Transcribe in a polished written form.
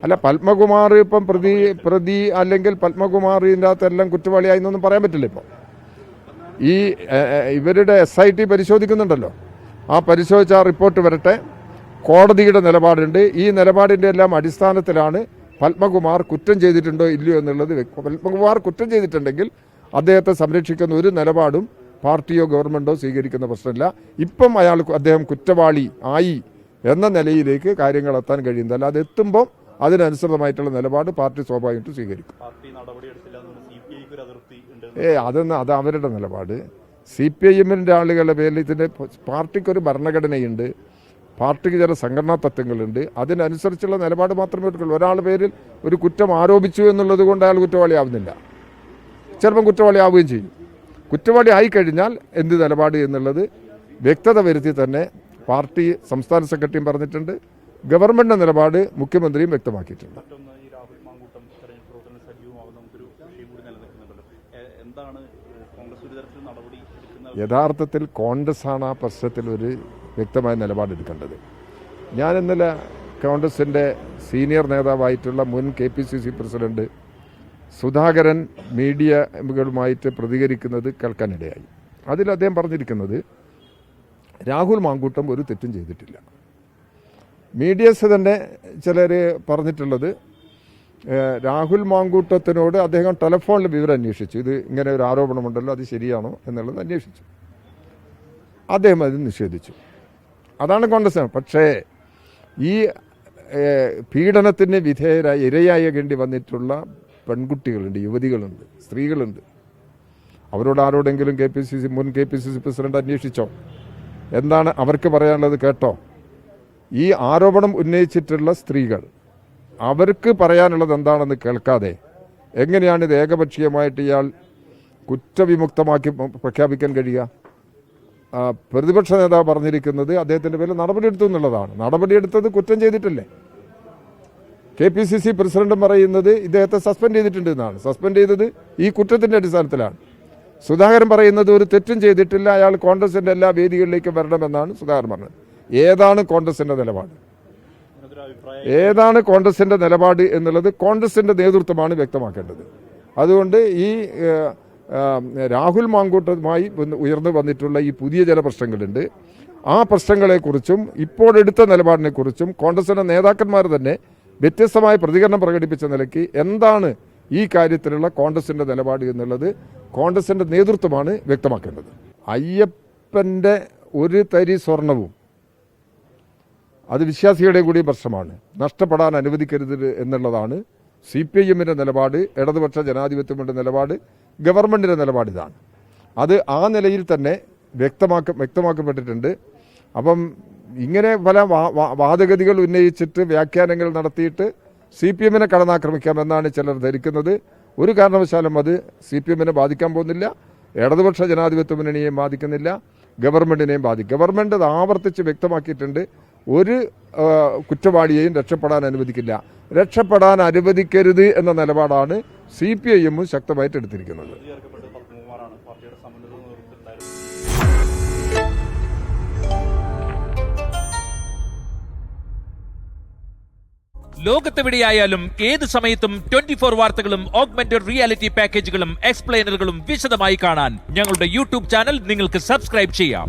അല്ല, പത്മകുമാർ ഇപ്പം പ്രതി അല്ലെങ്കിൽ പത്മകുമാർ ഇതിൻ്റെ അകത്തെല്ലാം കുറ്റവാളിയായി എന്നൊന്നും പറയാൻ പറ്റില്ല. ഇപ്പോൾ ഈ ഇവരുടെ SIT പരിശോധിക്കുന്നുണ്ടല്ലോ, ആ പരിശോധിച്ച ആ റിപ്പോർട്ട് വരട്ടെ. കോടതിയുടെ നിലപാടുണ്ട്. ഈ നിലപാടിൻ്റെ എല്ലാം അടിസ്ഥാനത്തിലാണ് പത്മകുമാർ കുറ്റം ചെയ്തിട്ടുണ്ടോ ഇല്ലയോ എന്നുള്ളത്. പത്മകുമാർ കുറ്റം ചെയ്തിട്ടുണ്ടെങ്കിൽ അദ്ദേഹത്തെ സംരക്ഷിക്കുന്ന ഒരു നിലപാടും പാർട്ടിയോ ഗവൺമെൻറ്റോ സ്വീകരിക്കുന്ന പ്രശ്നമില്ല. ഇപ്പം അദ്ദേഹം കുറ്റവാളി ആയി എന്ന നിലയിലേക്ക് കാര്യങ്ങൾ എത്താൻ കഴിയുന്നതല്ല. അത് എത്തുമ്പോൾ അതിനനുസൃതമായിട്ടുള്ള നിലപാട് പാർട്ടി സ്വാഭാവികമായിട്ടും സ്വീകരിക്കും. അത് അവരുടെ നിലപാട്. CPIMൻ്റെ ആളുകളുടെ പേരിൽ ഇതിൻ്റെ പാർട്ടിക്കൊരു ഭരണഘടനയുണ്ട്, പാർട്ടിക്ക് ചില സംഘടനാ തത്വങ്ങളുണ്ട്. അതിനനുസരിച്ചുള്ള നിലപാട് മാത്രമേ എടുക്കുള്ളൂ. ഒരാളുടെ പേരിൽ ഒരു കുറ്റം ആരോപിച്ചു എന്നുള്ളത് കൊണ്ട് അയാൾ കുറ്റവാളിയാവുന്നില്ല. ചിലപ്പം കുറ്റവാളിയാവുകയും ചെയ്യും. കുറ്റവാളി ആയിക്കഴിഞ്ഞാൽ എന്ത് നിലപാട് എന്നുള്ളത് വ്യക്തത വരുത്തി തന്നെ പാർട്ടി സംസ്ഥാന സെക്രട്ടറിയും പറഞ്ഞിട്ടുണ്ട്. ഗവൺമെൻറ് നിലപാട് മുഖ്യമന്ത്രിയും വ്യക്തമാക്കിയിട്ടുണ്ട്. യഥാർത്ഥത്തിൽ കോൺഗ്രസ്സാണ് ആ പ്രശ്നത്തിൽ ഒരു വ്യക്തമായ നിലപാടെടുക്കേണ്ടത്. ഞാൻ ഇന്നലെ കോൺഗ്രസിൻ്റെ സീനിയർ നേതാവായിട്ടുള്ള മുൻ KPCC പ്രസിഡന്റ് സുധാകരൻ മീഡിയകളുമായിട്ട് പ്രതികരിക്കുന്നത് കേൾക്കാനിടയായി. അതിൽ അദ്ദേഹം പറഞ്ഞിരിക്കുന്നത് രാഹുൽ മാങ്കൂട്ടം ഒരു തെറ്റും ചെയ്തിട്ടില്ല. മീഡിയസ് തന്നെ ചിലർ പറഞ്ഞിട്ടുള്ളത് രാഹുൽ മാങ്കൂട്ടത്തിനോട് അദ്ദേഹം ടെലിഫോണിൽ വിവരം അന്വേഷിച്ചു. ഇത് ഇങ്ങനെ ഒരു ആരോപണമുണ്ടല്ലോ, അത് ശരിയാണോ എന്നുള്ളത് അന്വേഷിച്ചു. അദ്ദേഹം അത് നിഷേധിച്ചു. അതാണ് കോൺഗ്രസ്. പക്ഷേ ഈ പീഡനത്തിന് ഇരയാകേണ്ടി വന്നിട്ടുള്ള പെൺകുട്ടികളുണ്ട്, യുവതികളുണ്ട്, സ്ത്രീകളുണ്ട്. അവരോട് ആരോടെങ്കിലും മുൻ KPCC പ്രസിഡന്റ് അന്വേഷിച്ചോ? എന്താണ് അവർക്ക് പറയാനുള്ളത് കേട്ടോ? ഈ ആരോപണം ഉന്നയിച്ചിട്ടുള്ള സ്ത്രീകൾ അവർക്ക് പറയാനുള്ളത് എന്താണെന്ന് കേൾക്കാതെ എങ്ങനെയാണ് ഇത് ഏകപക്ഷീയമായിട്ട് ഇയാൾ കുറ്റവിമുക്തമാക്കി പ്രഖ്യാപിക്കാൻ കഴിയുക? പ്രതിപക്ഷ നേതാവ് പറഞ്ഞിരിക്കുന്നത് അദ്ദേഹത്തിൻ്റെ പേരിൽ നടപടിയെടുത്തു എന്നുള്ളതാണ്. നടപടിയെടുത്തത് കുറ്റം ചെയ്തിട്ടില്ലേ? KPCC പ്രസിഡന്റും പറയുന്നത് ഇദ്ദേഹത്തെ സസ്പെൻഡ് ചെയ്തിട്ടുണ്ട് എന്നാണ്. സസ്പെൻഡ് ചെയ്തത് ഈ കുറ്റത്തിൻ്റെ അടിസ്ഥാനത്തിലാണ്. സുധാകരൻ പറയുന്നത് ഒരു തെറ്റും ചെയ്തിട്ടില്ല, അയാൾ കോൺഗ്രസിൻ്റെ എല്ലാ വേദികളിലേക്കും വരണമെന്നാണ് സുധാകരൻ പറഞ്ഞത്. ഏതാണ് കോൺഗ്രസിൻ്റെ നിലപാട്? ഏതാണ് കോൺഗ്രസിൻ്റെ നിലപാട് എന്നുള്ളത് കോൺഗ്രസിൻ്റെ നേതൃത്വമാണ് വ്യക്തമാക്കേണ്ടത്. അതുകൊണ്ട് ഈ രാഹുൽ മാങ്കൂട്ടവുമായി ഉയർന്നു വന്നിട്ടുള്ള ഈ പുതിയ ചില പ്രശ്നങ്ങളുണ്ട്. ആ പ്രശ്നങ്ങളെക്കുറിച്ചും ഇപ്പോഴെടുത്ത നിലപാടിനെക്കുറിച്ചും കോൺഗ്രസിൻ്റെ നേതാക്കന്മാർ തന്നെ വ്യത്യസ്തമായ പ്രതികരണം പ്രകടിപ്പിച്ച നിലയ്ക്ക് എന്താണ് ഈ കാര്യത്തിലുള്ള കോൺഗ്രസിൻ്റെ നിലപാട് എന്നുള്ളത് കോൺഗ്രസിൻ്റെ നേതൃത്വമാണ് വ്യക്തമാക്കേണ്ടത്. അയ്യപ്പൻ്റെ ഒരു തരി സ്വർണവും അത് വിശ്വാസികളുടെ കൂടി പ്രശ്നമാണ്, നഷ്ടപ്പെടാൻ അനുവദിക്കരുത് എന്നുള്ളതാണ് CPIMൻ്റെ നിലപാട്, ഇടതുപക്ഷ ജനാധിപത്യത്തിൻ്റെ നിലപാട്, ഗവൺമെൻറ്റിൻ്റെ നിലപാട്. ഇതാണ്. അത് ആ നിലയിൽ തന്നെ വ്യക്തമാക്കപ്പെട്ടിട്ടുണ്ട്. അപ്പം ഇങ്ങനെ പല വാദഗതികൾ ഉന്നയിച്ചിട്ട് വ്യാഖ്യാനങ്ങൾ നടത്തിയിട്ട് CPIMനെ കടന്നാക്രമിക്കാമെന്നാണ് ചിലർ ധരിക്കുന്നത്. ഒരു കാരണവശാലും അത് CPIMനെ ബാധിക്കാൻ പോകുന്നില്ല, ഇടതുപക്ഷ ജനാധിപത്യ മുന്നണിയെയും ബാധിക്കുന്നില്ല, ഗവൺമെൻറ്റിനെയും ബാധിക്കും. ഗവൺമെൻറ് അത് ആവർത്തിച്ച് വ്യക്തമാക്കിയിട്ടുണ്ട്. ഒരു കുറ്റവാളിയെയും രക്ഷപ്പെടാൻ അനുവദിക്കില്ല. രക്ഷപ്പെടാൻ അനുവദിക്കരുത് എന്ന നിലപാടാണ് CPIM ശക്തമായിട്ട് എടുത്തിരിക്കുന്നത്. ലോകത്തെവിടെയായാലും ഏത് സമയത്തും 24 വാർത്തകളും ഓഗ്മെന്റഡ് റിയാലിറ്റി പാക്കേജുകളും എക്സ്പ്ലെയിനറുകളും വിശദമായി കാണാൻ ഞങ്ങളുടെ YouTube ചാനൽ നിങ്ങൾക്ക് സബ്സ്ക്രൈബ് ചെയ്യാം.